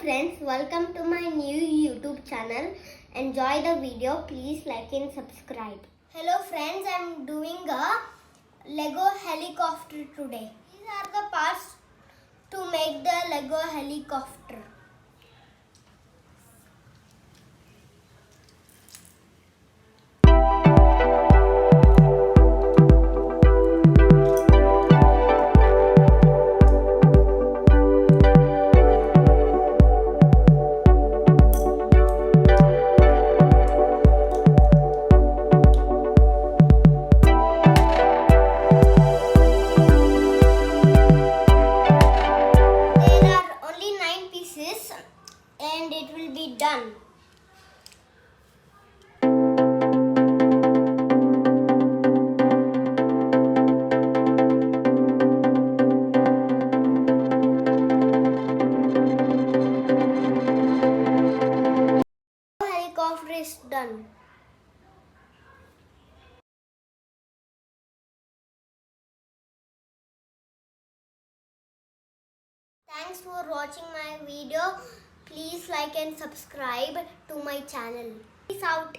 friends, welcome to my new YouTube channel. Enjoy the video, please like and subscribe. Hello friends, I am doing a Lego helicopter today. These are the parts to make the Lego helicopter. And it will be done. Helicopter is done. Thanks for watching my video. Please like and subscribe to my channel. Peace out.